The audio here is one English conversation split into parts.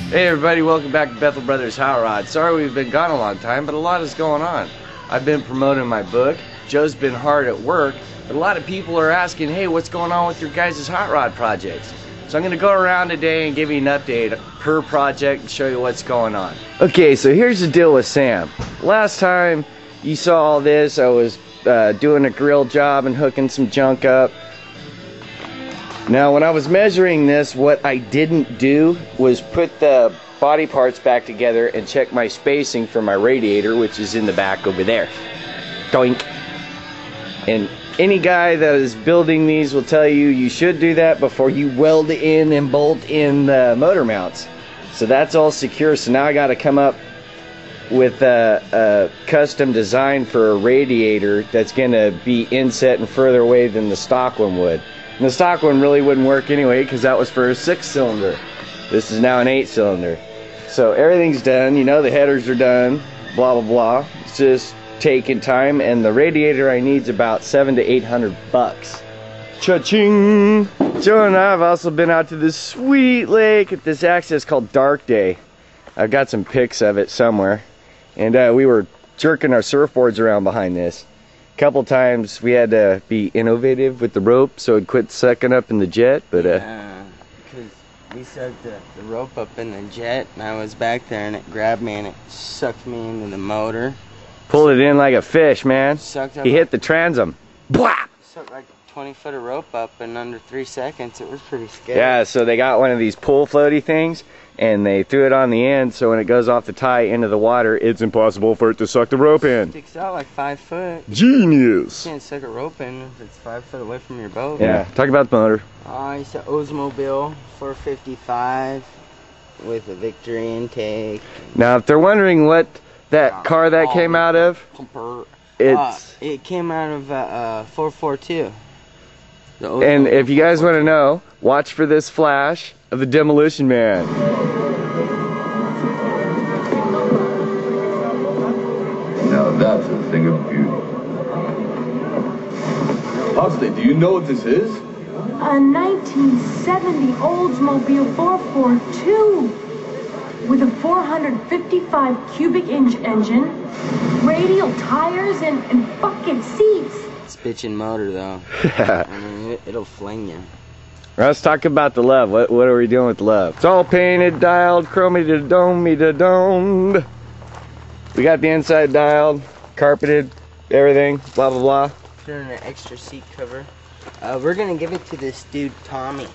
Hey everybody, welcome back to Bethel Brothers Hot Rod. Sorry we've been gone a long time, but a lot is going on. I've been promoting my book, Joe's been hard at work, but a lot of people are asking, hey, what's going on with your guys' hot rod projects? So I'm going to go around today and give you an update per project and show you what's going on. Okay, so here's the deal with Sam. Last time you saw all this, I was doing a grill job and hooking some junk up. Now when I was measuring this, what I didn't do was put the body parts back together and check my spacing for my radiator, which is in the back over there. Doink. And any guy that is building these will tell you you should do that before you weld in and bolt in the motor mounts. So that's all secure. So now I got to come up with a custom design for a radiator that's going to be inset and further away than the stock one would. And the stock one really wouldn't work anyway because that was for a 6-cylinder. This is now an 8-cylinder. So everything's done, you know, the headers are done, blah blah blah. It's just taking time, and the radiator I need is about $700 to $800. Cha-ching! Joe and I have also been out to this sweet lake at this access called Dark Day. I've got some pics of it somewhere. And we were jerking our surfboards around behind this. Couple times we had to be innovative with the rope so it quit sucking up in the jet, but yeah, because we sucked the rope up in the jet and I was back there and it grabbed me and it sucked me into the motor. Pulled it in like a fish, man. Sucked up. He hit the transom. Bwap! Sucked like 20 foot of rope up in under 3 seconds. It was pretty scary. Yeah, so they got one of these pull floaty things and they threw it on the end, so when it goes off the tie into the water, it's impossible for it to suck the rope in. It sticks out like 5 foot. Genius! You can't suck a rope in if it's 5 foot away from your boat. Yeah, talk about the motor. It's an Oldsmobile 455 with a Victory intake. Now, if they're wondering what that car that came out of, it came out of 442. And if you guys want to know, watch for this flash of the Demolition Man. Now that's a thing of beauty. Parsley, do you know what this is? A 1970 Oldsmobile 442 with a 455 cubic inch engine, radial tires, and bucket seats. It's bitchin' motor though. Yeah. I mean, it'll fling you. Let's talk about the love. What are we doing with the love? It's all painted, dialed, chromey-da-dome-me-da-domed. We got the inside dialed, carpeted, everything, blah blah blah. Put in an extra seat cover. We're gonna give it to this dude Tommy.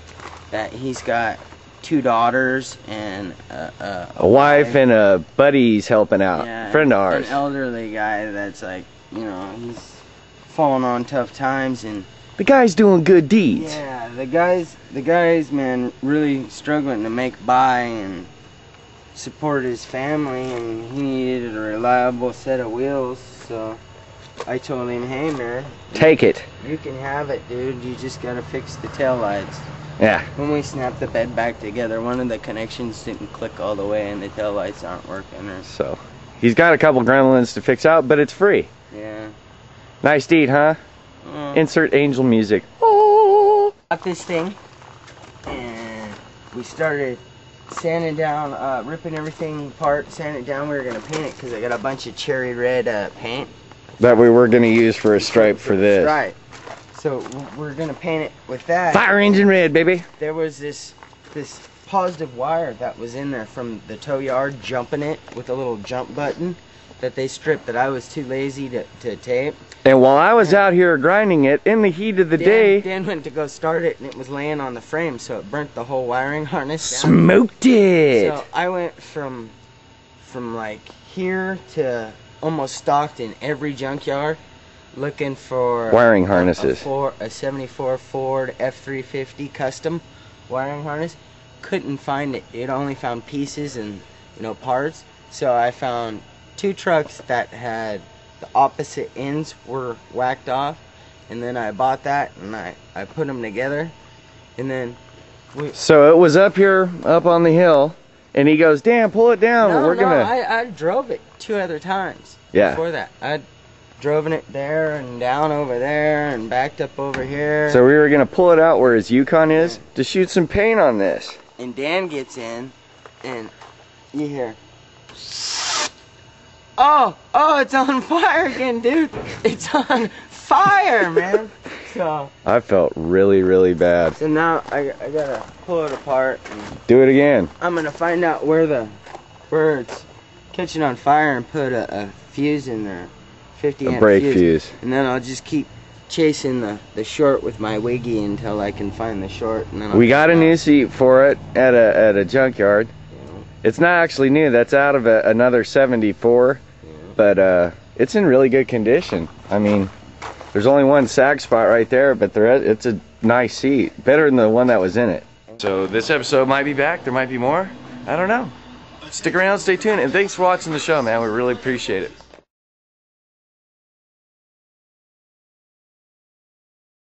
That he's got 2 daughters and a wife and a buddy's helping out. Yeah, friend of ours. An elderly guy that's like, you know, he's falling on tough times and. The guy's doing good deeds. Yeah, the guys, man, really struggling to make by and support his family, and he needed a reliable set of wheels, so I told him, hey man, take it. You can have it, dude, you just gotta fix the taillights. Yeah. When we snapped the bed back together, one of the connections didn't click all the way and the taillights aren't working. So, he's got a couple gremlins to fix out, but it's free. Yeah. Nice deed, huh? Insert angel music. Oh. Got this thing, and we started sanding down, ripping everything apart, sanding it down. We were gonna paint it because I got a bunch of cherry red paint that we were gonna use for a stripe for this. Right. So we're gonna paint it with that. Fire engine red, baby. There was this positive wire that was in there from the tow yard, jumping it with a little jump button that they stripped that I was too lazy to tape. And while I was out here grinding it in the heat of the day, Dan went to go start it and it was laying on the frame, so it burnt the whole wiring harness down. Smoked it. So I went from like here to almost stalked in every junkyard looking for wiring harnesses. A 74 Ford F350 custom wiring harness. Couldn't find it. It only found pieces and, you know, parts. So I found 2 trucks that had the opposite ends were whacked off, and then I bought that and I put them together, and then so it was up here, up on the hill, and he goes, "Damn, pull it down." I drove it 2 other times. Yeah. Before that, I'd driven it there and down over there and backed up over here. So we were gonna pull it out where his Yukon is to shoot some paint on this. And Dan gets in and you hear, oh, it's on fire again, dude. It's on fire, man. So I felt really, really bad. So now I gotta pull it apart. And do it again. I'm gonna find out where it's catching on fire and put a fuse in there, 50 amp brake fuse. And then I'll just keep chasing the short with my wiggy until I can find the short. And then we got a new seat for it at a junkyard. It's not actually new. That's out of another 74, but it's in really good condition. I mean, there's only one sag spot right there, but it's a nice seat. Better than the one that was in it. So this episode might be back. There might be more. I don't know. Stick around, stay tuned, and thanks for watching the show, man. We really appreciate it.